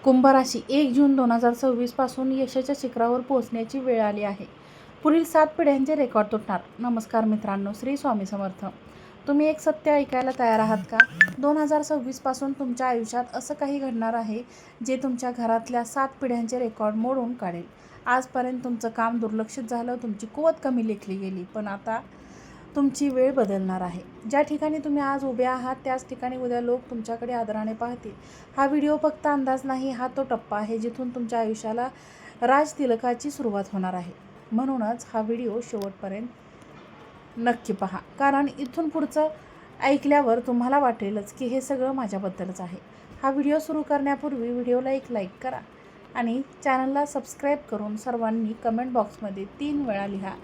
कुंभ राशी 1 जून 2026 पासून यशाच्या शिखरावर पोहोचण्याची वेळ आली आहे. पुढील 7 पिढ्यांचे रेकॉर्ड तुटणार. नमस्कार मित्रांनो, श्री स्वामी समर्थ. तुम्ही एक सत्य ऐकायला तयार आहात का? 2026 पासून तुमच्या आयुष्यात असं काही घडणार आहे जे तुमच्या घरातल्या 7 पिढ्यांचे रेकॉर्ड मोडून काढेल. आजपर्यंत तुमचं काम दुर्लक्षित झालं, तुमची कुवत कमी लेखली गेली, पण आता तुमची वेळ बदलणार आहे. ज्या ठिकाणी तुम्ही आज उभे आहात त्याच ठिकाणी उद्या लोक तुमच्याकडे आदराने पाहतील. हा व्हिडिओ फक्त अंदाज नाही, हा तो टप्पा आहे जिथून तुमच्या आयुष्याला राजतिलकाची सुरुवात होणार आहे. म्हणूनच हा व्हिडिओ शेवटपर्यंत नक्की पहा, कारण इथून पुढचं ऐकल्यावर तुम्हाला वाटेलच की हे सगळं माझ्याबद्दलच आहे. हा व्हिडिओ सुरू करण्यापूर्वी व्हिडिओला एक लाईक करा आणि चॅनलला सबस्क्राईब करून सर्वांनी कमेंट बॉक्समध्ये 3 वेळा लिहा,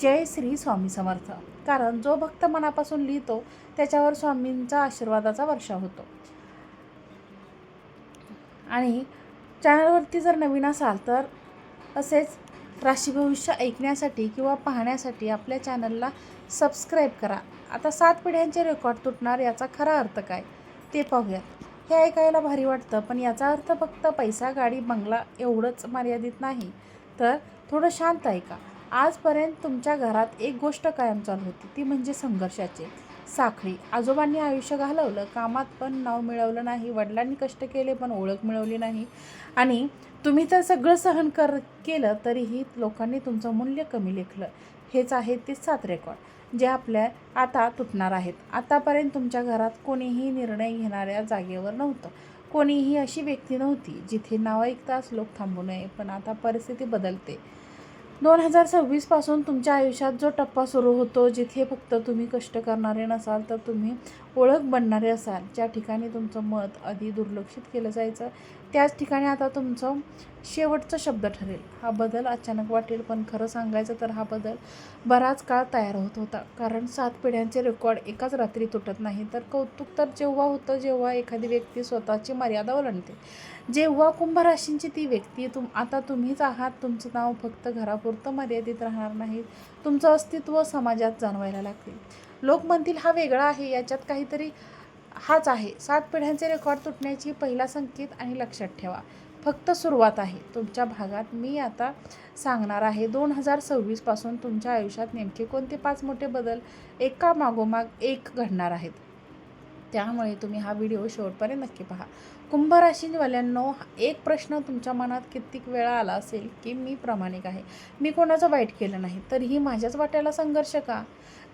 जय श्री स्वामी समर्थ. कारण जो भक्त मनापासून लिहितो त्याच्यावर स्वामींचा आशीर्वादाचा वर्षाव होतो. आणि चॅनलवरती जर नवीन असाल तर असेच राशी भविष्य ऐकण्यासाठी किंवा पाहण्यासाठी आपल्या चॅनलला सबस्क्राईब करा. आता 7 पिढ्यांचे रेकॉर्ड तुटणार याचा खरा अर्थ काय ते पाहूयात. हे ऐकायला भारी वाटतं, पण याचा अर्थ फक्त पैसा, गाडी, बंगला एवढंच मर्यादित नाही. तर थोडं शांत ऐका. आजपर्यंत तुमच्या घरात एक गोष्ट कायम चालू होती, ती म्हणजे संघर्षाची साखळी. आजोबांनी आयुष्य घालवलं, कामात पण नाव मिळवलं नाही, वडिलांनी कष्ट केले पण ओळख मिळवली नाही, आणि तुम्ही तर सगळं सहन केलं तरीही लोकांनी तुमचं मूल्य कमी लेखलं. हेच आहे ते 7 रेकॉर्ड जे आपल्या आता तुटणार आहेत. आतापर्यंत तुमच्या घरात कोणीही निर्णय घेणाऱ्या जागेवर नव्हतं. कोणीही अशी व्यक्ती नव्हती जिथे नाव ऐकताच लोक थांबू नये. पण आता परिस्थिती बदलते. 2026 पासून तुमच्या आयुष्यात जो टप्पा सुरू होतो, जिथे फक्त तुम्ही कष्ट करणारे नसाल तर तुम्ही ओळख बनणारे असाल. ज्या ठिकाणी तुमचं मत आधी दुर्लक्षित केलं जायचं त्याच ठिकाणी आता तुमचं शेवटचा शब्द ठरेल. हा बदल अचानक वाटेल, पण खरं सांगायचं तर हा बदल बराच काळ तयार होत होता. कारण 7 पिढ्यांचे रेकॉर्ड एकाच रात्री तुटत नाही. तर कौतुक तर जेव्हा होतं जेव्हा एखादी व्यक्ती स्वतःची मर्यादा ओलांडते. जेव्हा कुंभ राशींची ती व्यक्ती आता तुम्हीच आहात. तुमचं नाव फक्त घरापुरतं मर्यादित राहणार नाही, तुमचं अस्तित्व समाजात जाणवायला लागते. लोक म्हणतील हा वेगळा आहे, याच्यात काहीतरी. हाच आहे 7 पिढ्यांचे रेकॉर्ड तुटण्याची पहिला संकेत. आणि लक्षात ठेवा, फक्त सुरुवात आहे. तुमच्या भागात मी आता सांगणार आहे 2026 पासून तुमच्या आयुष्यात नेमके कोणते 5 मोठे बदल एका मागोमाग एक घडणार आहेत. त्यामुळे तुम्ही हा व्हिडिओ शेवटपर्यंत नक्की पहा. कुंभ राशीवाल्यांनो, एक प्रश्न तुमच्या मनात कित्येक वेळा आला असेल की मी प्रामाणिक आहे, मी कोणाचं वाईट केलं नाही, तरीही माझ्याच वाट्याला संघर्ष का?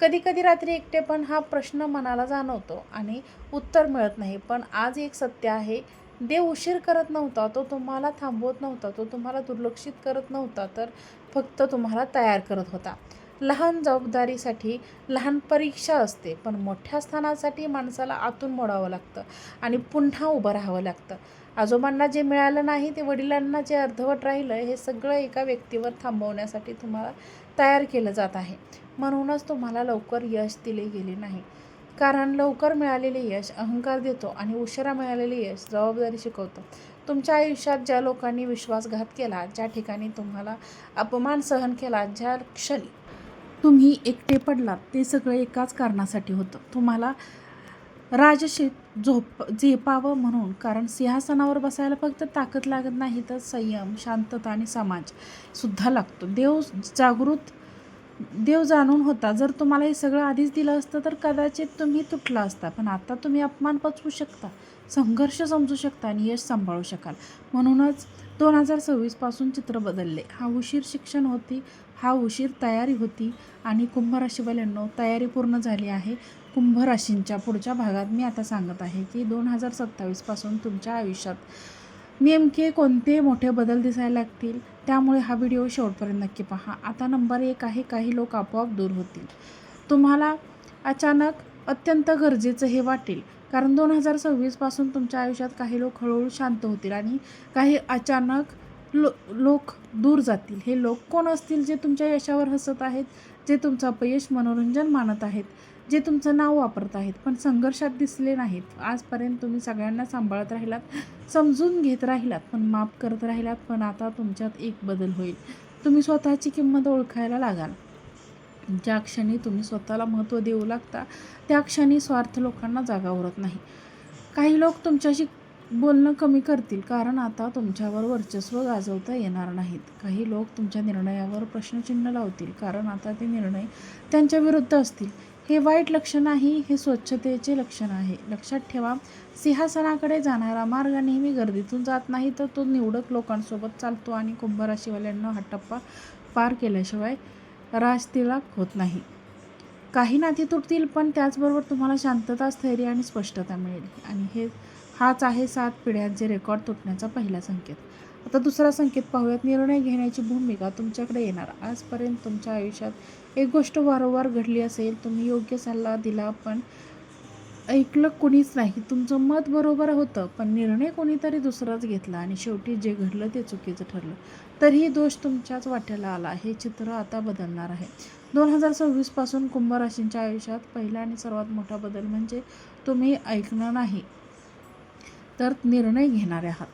कधी कधी रात्री एकटेपण हा प्रश्न मनाला जाणवतो आणि उत्तर मिळत नाही. पण आज एक सत्य आहे, देव उशीर करत नव्हता, तो तुम्हाला थांबवत नव्हता, तो तुम्हाला दुर्लक्षित करत नव्हता, तर फक्त तुम्हाला तयार करत होता. लहान जबाबदारीसाठी लहान परीक्षा असते, पण मोठ्या स्थानासाठी माणसाला आतून मोडावं लागतं आणि पुन्हा उभं राहावं लागतं. आजोबांना जे मिळालं नाही, ते वडिलांना जे अर्धवट राहिलं, हे सगळं एका व्यक्तीवर थांबवण्यासाठी तुम्हाला तयार केलं जात आहे. म्हणूनच तुम्हाला लवकर यश दिले गेले नाही. कारण लवकर मिळालेले यश अहंकार देतो आणि उशिरा मिळालेले यश जबाबदारी शिकवतं. तुमच्या आयुष्यात ज्या लोकांनी विश्वासघात केला, ज्या ठिकाणी तुम्हाला अपमान सहन केला, ज्या क्षणी तुम्ही एकटे पडलात, ते सगळं एकाच कारणासाठी होतं, तुम्हाला राजशीत झेपावं म्हणून. कारण सिंहासनावर बसायला फक्त ताकद लागत नाही, तर संयम, शांतता आणि समाज सुद्धा लागतो. देव जाणून होता. जर तुम्हाला हे सगळं आधीच दिलं असतं तर कदाचित तुम्ही तुटला असता. पण आता तुम्ही अपमान पचवू शकता, संघर्ष समजू शकता आणि यश सांभाळू शकाल. म्हणूनच 2026 पासून चित्र बदलले. हा उशीर शिक्षण होती, हा उशीर तयारी होती. आणि कुंभ राशीवाल्यांनो, तयारी पूर्ण झाली आहे. कुंभ राशींच्या पुढच्या भागात मी आता सांगत आहे की 2027 पासून तुमच्या आयुष्यात नेमके कोणते मोठे बदल दिसायला लागतील. त्यामुळे हा व्हिडिओ शेवटपर्यंत नक्की पहा. आता नंबर 1 आहे, काही लोक आपोआप दूर होतील. तुम्हाला अचानक अत्यंत गरजेचं हे वाटेल, कारण 2026 पासून तुमच्या आयुष्यात काही लोक हळूहळू शांत होतील आणि काही अचानक लोक दूर जातील. हे लोक कोण असतील? जे तुमच्या यशावर हसत आहेत, जे तुमचं अपयश मनोरंजन मानत आहेत, जे तुमचं नाव वापरत आहेत पण संघर्षात दिसले नाहीत. आजपर्यंत तुम्ही सगळ्यांना सांभाळत राहिलात, समजून घेत राहिलात, पण माफ करत राहिलात. पण आता तुमच्यात एक बदल होईल. तुम्ही स्वतःची किंमत ओळखायला लागाल. ज्या क्षणी तुम्ही स्वतःला महत्त्व देऊ लागता त्या क्षणी स्वार्थ लोकांना जागा उरत नाही. काही लोक तुमच्याशी बोलणं कमी करतील, कारण आता तुमच्यावर वर्चस्व गाजवता येणार नाहीत. काही लोक तुमच्या निर्णयावर प्रश्नचिन्ह लावतील, कारण आता ते निर्णय त्यांच्या विरुद्ध असतील. हे वाईट लक्षण नाही, हे स्वच्छतेचे लक्षण आहे. लक्षात ठेवा, सिंहासनाकडे जाणारा मार्ग नेहमी गर्दीतून जात नाही, तर तो निवडक लोकांसोबत चालतो. आणि कुंभ राशीवाल्यांना हा टप्पा पार केल्याशिवाय राजतिलक होत नाही. काही नाती तुटतील, पण त्याचबरोबर तुम्हाला शांतता, स्थैर्य आणि स्पष्टता मिळेल. आणि हाच आहे 7 पिढ्यांचे रेकॉर्ड तुटण्याचा पहिला संकेत. आता दुसरा संकेत पाहूयात. निर्णय घेण्याची भूमिका तुमच्याकडे येणार. आजपर्यंत तुमच्या आयुष्यात एक गोष्ट वारंवार घडली असेल. तुम्ही योग्य सल्ला दिला, पण ऐकलं कोणीच नाही. तुमचं मत बरोबर होतं, पण निर्णय कोणीतरी दुसराच घेतला आणि शेवटी जे घडलं ते चुकीचं ठरलं. तरीही दोष तुमच्याच वाट्याला आला. हे चित्र आता बदलणार आहे. 2026 पासून कुंभ राशींच्या आयुष्यात पहिला आणि सर्वात मोठा बदल म्हणजे तुम्ही ऐकणं नाही, तर निर्णय घेणारे आहात.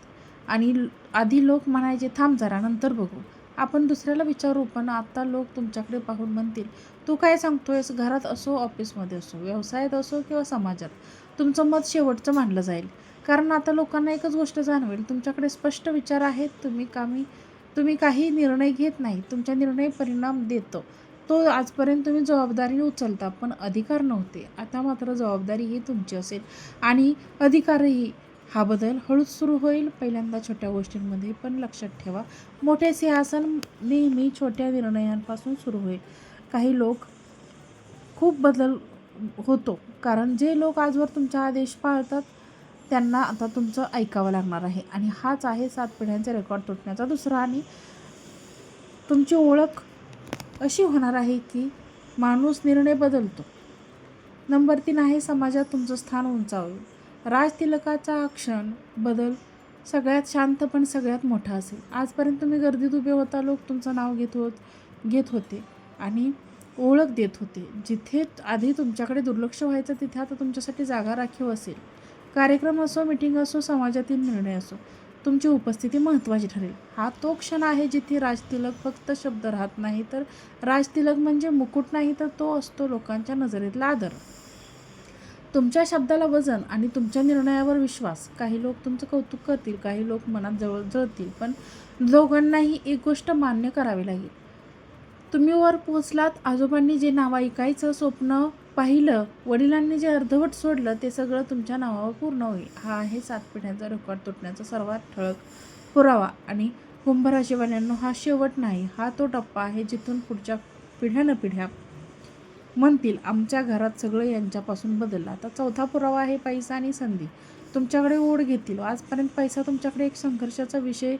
आणि आधी लोक म्हणायचे, थांब जरा, नंतर बघू, आपण दुसऱ्याला विचारू. पण आता लोक तुमच्याकडे पाहून म्हणतील, तू काय सांगतोयस? घरात असो, ऑफिसमध्ये असो, व्यवसायात असो किंवा समाजात, तुमचं मत शेवटचं मानलं जाईल. कारण आता लोकांना एकच गोष्ट जाणवेल, तुमच्याकडे स्पष्ट विचार आहेत. तुम्ही काही निर्णय घेत नाही, तुमच्या निर्णय परिणाम देतो. तो आजपर्यंत तुम्ही जबाबदारीने उचलता, पण अधिकार नव्हते. आता मात्र जबाबदारी ही तुमची असेल आणि अधिकारही. हा बदल हळूच सुरू होईल, पहिल्यांदा छोट्या गोष्टींमध्ये. पण लक्षात ठेवा, मोठे सिंहासन नेहमी छोट्या निर्णयांपासून सुरू होईल. काही लोक खूप बदल होतो, कारण जे लोक आजवर तुमचा आदेश पाळतात त्यांना आता तुमचं ऐकावं लागणार आहे. आणि हाच आहे 7 पिढ्यांचे रेकॉर्ड तुटण्याचा दुसरा. आणि तुमची ओळख अशी होणार आहे की माणूस निर्णय बदलतो. नंबर 3 आहे, समाजात तुमचं स्थान उंचावेल. राजतिलकाचा हा क्षण बदल सगळ्यात शांत पण सगळ्यात मोठा असेल. आजपर्यंत तुम्ही गर्दीत उभे होता, लोक तुमचं नाव घेत होते आणि ओळख देत होते. जिथे आधी तुमच्याकडे दुर्लक्ष व्हायचं, तिथे आता तुमच्यासाठी जागा राखीव असेल. कार्यक्रम असो, मीटिंग असो, समाजातील निर्णय असो, तुमची उपस्थिती महत्त्वाची ठरेल. हा तो क्षण आहे जिथे राजतिलक फक्त शब्द राहत नाही, तर राजतिलक म्हणजे मुकुट नाही, तर तो असतो लोकांच्या नजरेतला आदर, तुमच्या शब्दाला वजन आणि तुमच्या निर्णयावर विश्वास. काही लोक तुमचं कौतुक करतील, काही लोक मनात जळतील, पण दोघांनाही एक गोष्ट मान्य करावी लागेल. तुम्ही वर पोहोचलात. आजोबांनी जे नावाईकायचं स्वप्न पाहिलं, वडिलांनी जे अर्धवट सोडलं, ते सगळं तुमच्या नावावर पूर्ण होईल. हा आहे 7 पिढ्यांचा रेकॉर्ड तुटण्याचा सर्वात ठळक पुरावा. आणि कुंभ राशीवाल्यांनो, हा शेवट नाही, हा तो टप्पा आहे जिथून पुढच्या पिढ्या म्हणतील, आमच्या घरात सगळं यांच्यापासून बदललं. आता चौथा पुरावा आहे पैसा आणि संधी. तुमच्याकडे ओढ घेतील. आजपर्यंत पैसा तुमच्याकडे एक संघर्षाचा विषय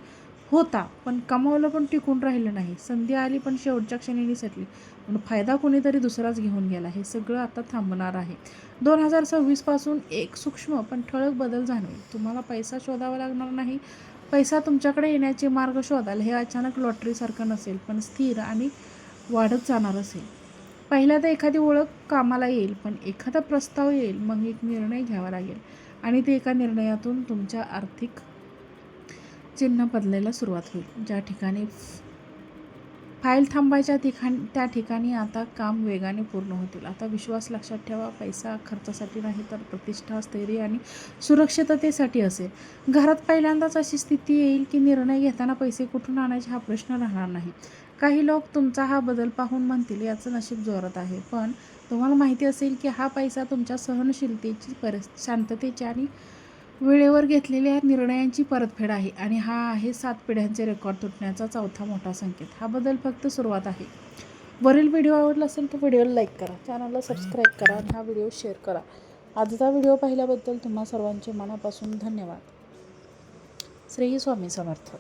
होता, पण कमावलं पण टिकून राहिलं नाही. संधी आली पण शेवटच्या क्षणी निसटली, पण फायदा कोणीतरी दुसराच घेऊन गेला. हे सगळं आता थांबणार आहे. 2026 पासून एक सूक्ष्म पण ठळक बदल जाणवेल. तुम्हाला पैसा शोधावा लागणार नाही, पैसा तुमच्याकडे येण्याचे मार्ग शोधाल. हे अचानक लॉटरीसारखं नसेल, पण स्थिर आणि वाढत जाणार असेल. पहिल्यांदा एखादी ओळख कामाला येईल, पण एखादा प्रस्ताव येईल, मग एक निर्णय घ्यावा लागेल. आणि ते एका निर्णयातून तुमच्या आर्थिक चिन्ह बदलायला सुरुवात होईल. ज्या ठिकाणी फाईल थांबायच्या त्या ठिकाणी आता काम वेगाने पूर्ण होतील. आता विश्वास लक्षात ठेवा, पैसा खर्चासाठी नाही, तर प्रतिष्ठा, स्थैर्य आणि सुरक्षिततेसाठी असेल. घरात पहिल्यांदाच अशी स्थिती येईल की निर्णय घेताना पैसे कुठून आणायचे हा प्रश्न राहणार नाही. काही लोक तुमचा हा बदल पाहून म्हणतील, याचं नशीब जोरात आहे. पण तुम्हाला माहिती असेल की हा पैसा तुमच्या सहनशीलतेची, शांततेची आणि वेळेवर घेतलेल्या निर्णयांची परतफेड आहे. आणि हा आहे 7 पिढ्यांचे रेकॉर्ड तुटण्याचा चौथा मोठा संकेत. हा बदल फक्त सुरुवात आहे. वरील व्हिडिओ आवडला असेल तर व्हिडिओला लाईक करा, चॅनलला सबस्क्राईब करा आणि हा व्हिडिओ शेअर करा. आजचा व्हिडिओ पाहिल्याबद्दल तुम्हा सर्वांचे मनापासून धन्यवाद. श्री स्वामी समर्थ.